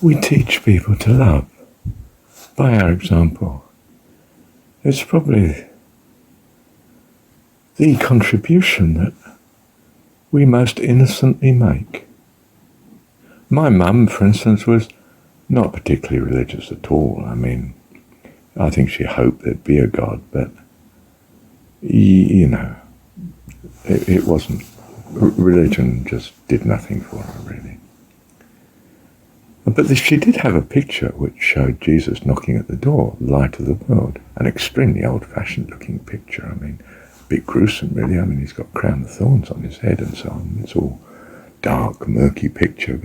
we teach people to love by our example. It's probably the contribution that we most innocently make. My mum, for instance, was not particularly religious at all. I mean, I think she hoped there'd be a God, but, you know, it wasn't. Religion just did nothing for her, really. But she did have a picture which showed Jesus knocking at the door, light of the world, an extremely old-fashioned looking picture. I mean, a bit gruesome, really. I mean, he's got a crown of thorns on his head and so on. It's all dark, murky picture,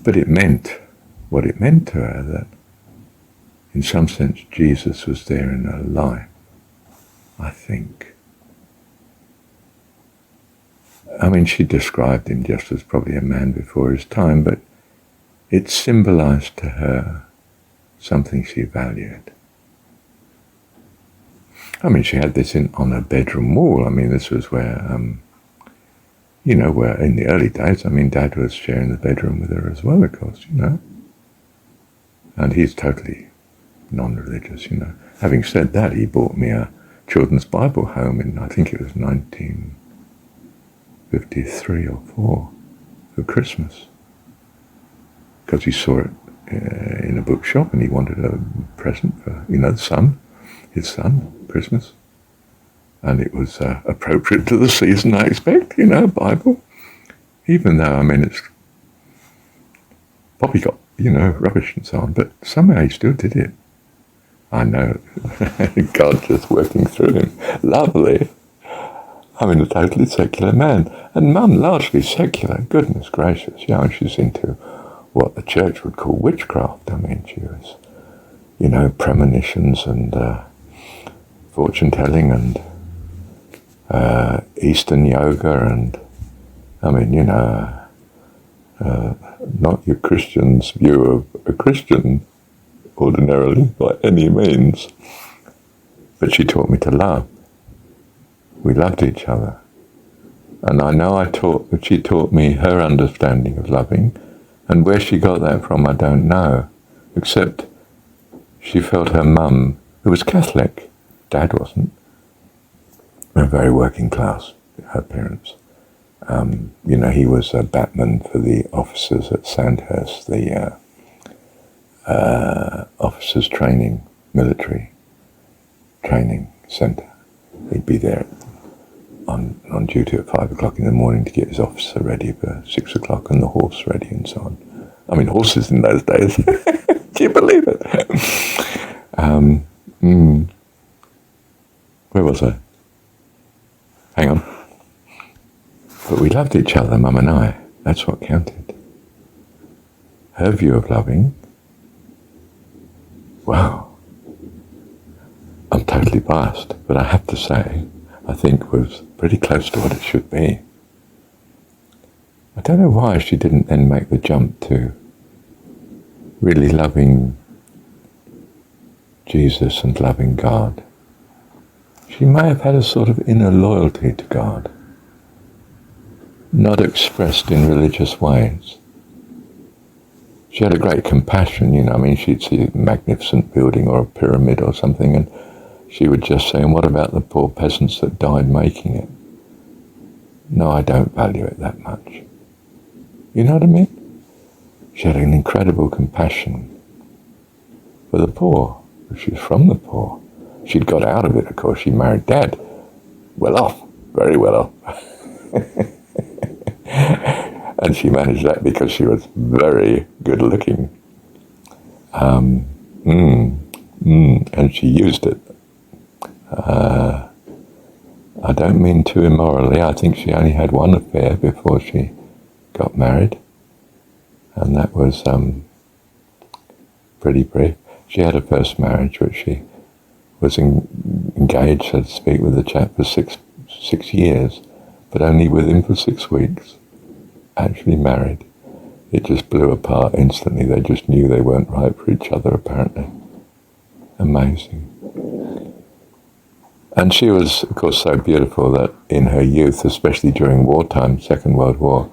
but it meant what it meant to her, that in some sense Jesus was there in her life, I think. I mean, she described him just as probably a man before his time, but it symbolized to her something she valued. I mean, she had this on her bedroom wall. I mean, this was where, where in the early days, I mean, Dad was sharing the bedroom with her as well, of course, And he's totally non-religious, Having said that, he bought me a children's Bible home in, I think it was 1953 or 4 for Christmas. Because he saw it in a bookshop and he wanted a present for, his son, Christmas. And it was appropriate to the season, I expect, Bible. Even though, I mean, it's probably got, rubbish and so on, but somehow he still did it. I know, God just working through him. Lovely. I mean, a totally secular man. And Mum, largely secular, goodness gracious. She's into what the church would call witchcraft. I mean, she was, premonitions and fortune-telling and Eastern yoga and, I mean, not your Christian's view of a Christian ordinarily, by any means. But she taught me to love. We loved each other. And I know she taught me her understanding of loving, and where she got that from, I don't know, except she felt her mum, who was Catholic, Dad wasn't, very working class, her parents. He was a batman for the officers at Sandhurst, the officers training, military training centre. He'd be there on duty at 5 o'clock in the morning to get his officer ready for 6 o'clock and the horse ready and so on. I mean, horses in those days. Do you believe it? Where was I? Hang on. But we loved each other, Mum and I. That's what counted. Her view of loving, wow. I'm totally biased, but I have to say, I think was pretty close to what it should be. I don't know why she didn't then make the jump to really loving Jesus and loving God. She may have had a sort of inner loyalty to God, not expressed in religious ways. She had a great compassion, I mean, she'd see a magnificent building or a pyramid or something, and she would just say, and what about the poor peasants that died making it? No, I don't value it that much. You know what I mean? She had an incredible compassion for the poor. She was from the poor. She'd got out of it, of course. She married Dad. Well off, very well off. And she managed that because she was very good looking. And she used it. I don't mean too immorally. I think she only had one affair before she got married. And that was pretty brief. She had a first marriage, which she was engaged, so to speak, with a chap for six years, but only with him for 6 weeks. Actually married. It just blew apart instantly. They just knew they weren't right for each other, apparently. Amazing. And she was, of course, so beautiful that in her youth, especially during wartime, Second World War,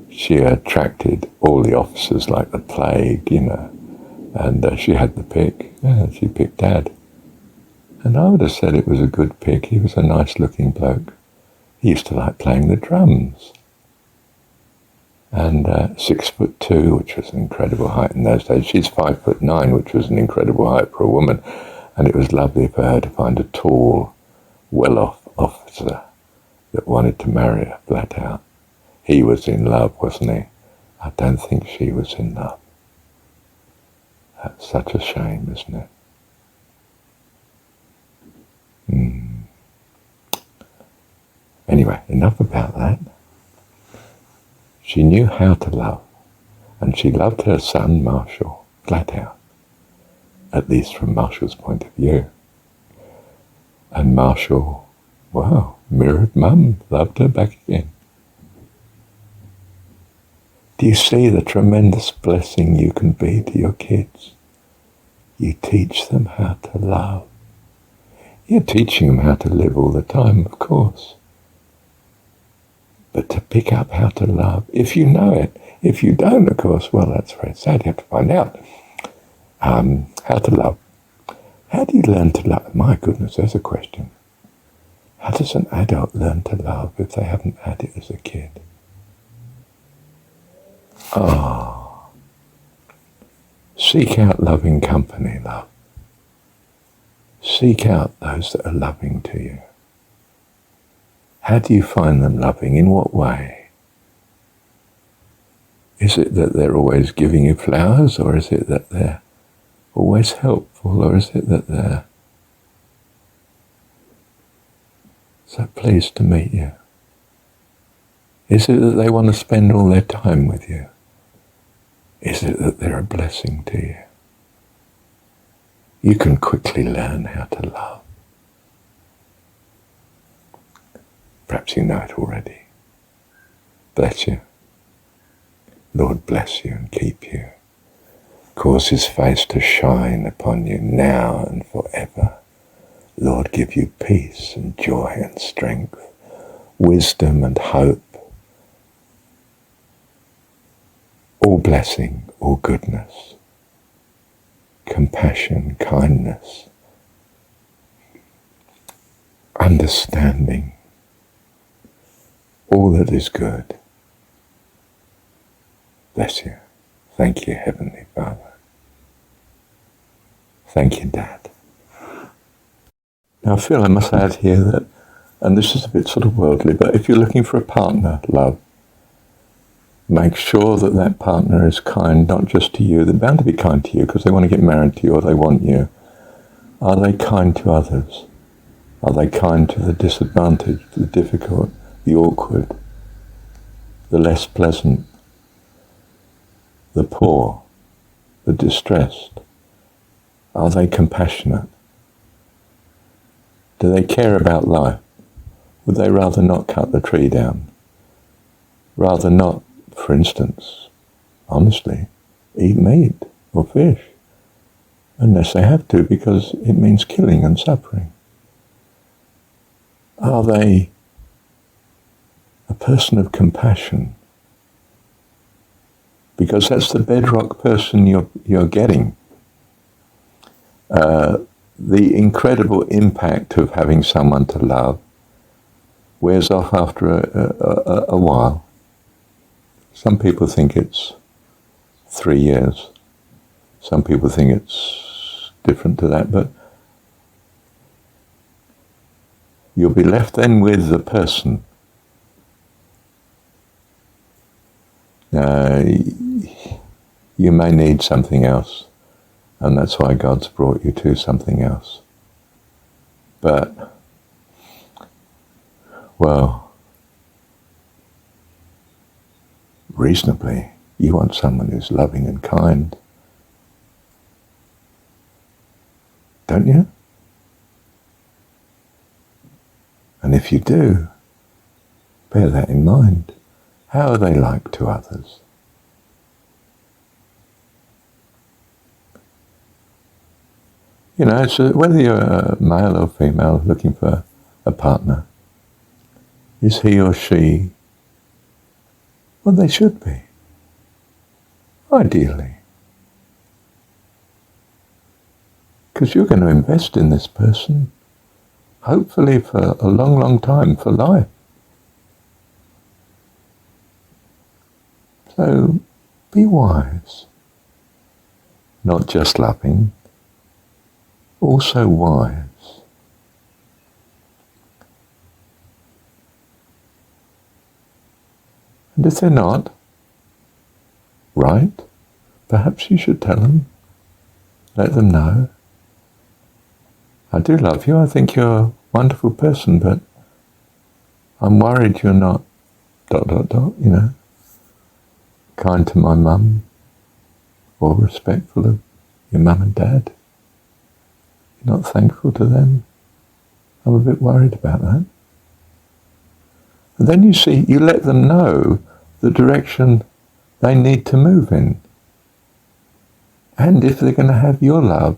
she attracted all the officers like the plague, and she had the pick. Yeah, she picked Dad. And I would have said it was a good pick. He was a nice-looking bloke. He used to like playing the drums. And 6'2", which was an incredible height in those days. She's 5'9", which was an incredible height for a woman. And it was lovely for her to find a tall, well-off officer that wanted to marry her flat out. He was in love, wasn't he? I don't think she was in love. That's such a shame, isn't it? Anyway, enough about that. She knew how to love, and she loved her son, Marshall, flat out, at least from Marshall's point of view. And Marshall, wow, mirrored Mum, loved her back again. Do you see the tremendous blessing you can be to your kids? You teach them how to love. You're teaching them how to live all the time, of course. But to pick up how to love, if you know it. If you don't, of course, well, that's very sad. You have to find out how to love. How do you learn to love? My goodness, there's a question. How does an adult learn to love if they haven't had it as a kid? Seek out loving company, love. Seek out those that are loving to you. How do you find them loving? In what way? Is it that they're always giving you flowers, or is it that they're always helpful, or is it that they're so pleased to meet you? Is it that they want to spend all their time with you? Is it that they're a blessing to you? You can quickly learn how to love. Perhaps you know it already. Bless you. Lord bless you and keep you. Cause his face to shine upon you now and forever. Lord give you peace and joy and strength, wisdom and hope, all blessing, all goodness, compassion, kindness, understanding, all that is good. Bless you. Thank you, Heavenly Father. Thank you, Dad. Now I feel I must add here that, and this is a bit sort of worldly, but if you're looking for a partner, love, make sure that that partner is kind, not just to you. They're bound to be kind to you because they want to get married to you or they want you. Are they kind to others? Are they kind to the disadvantaged, the difficult, the awkward, the less pleasant, the poor, the distressed? Are they compassionate? Do they care about life? Would they rather not cut the tree down? Rather not, for instance, honestly, eat meat or fish, unless they have to, because it means killing and suffering? Are they a person of compassion? Because that's the bedrock person you're getting. The incredible impact of having someone to love wears off after a while. Some people think it's 3 years. Some people think it's different to that, but you'll be left then with the person. You may need something else, and that's why God's brought you to something else. But, well, reasonably, you want someone who's loving and kind, don't you? And if you do, bear that in mind. How are they like to others? You know, so whether you're a male or female looking for a partner, is he or she, Well, they should be. Ideally. Because you're going to invest in this person, hopefully for a long, long time, for life. So be wise. Not just loving, also wise. And if they're not right, perhaps you should tell them, let them know. I do love you, I think you're a wonderful person, but I'm worried you're not ... kind to my mum, or respectful of your mum and dad. You're not thankful to them. I'm a bit worried about that. And then you let them know the direction they need to move in. And if they're going to have your love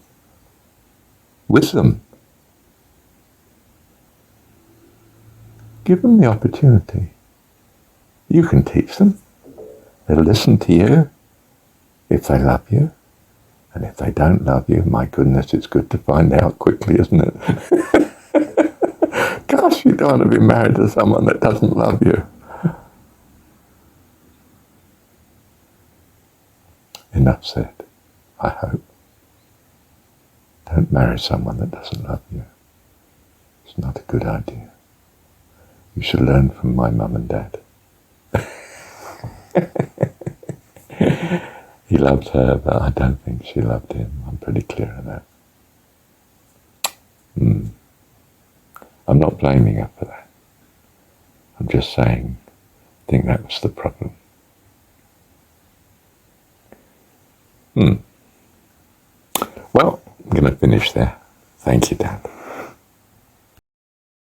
with them, give them the opportunity. You can teach them. They'll listen to you if they love you. And if they don't love you, my goodness, it's good to find out quickly, isn't it? Gosh, you don't want to be married to someone that doesn't love you. Enough said, I hope. Don't marry someone that doesn't love you. It's not a good idea. You should learn from my mum and dad. He loved her, but I don't think she loved him. I'm pretty clear on that. I'm not blaming her for that. I'm just saying, I think that was the problem. Well, I'm going to finish there. Thank you, Dad.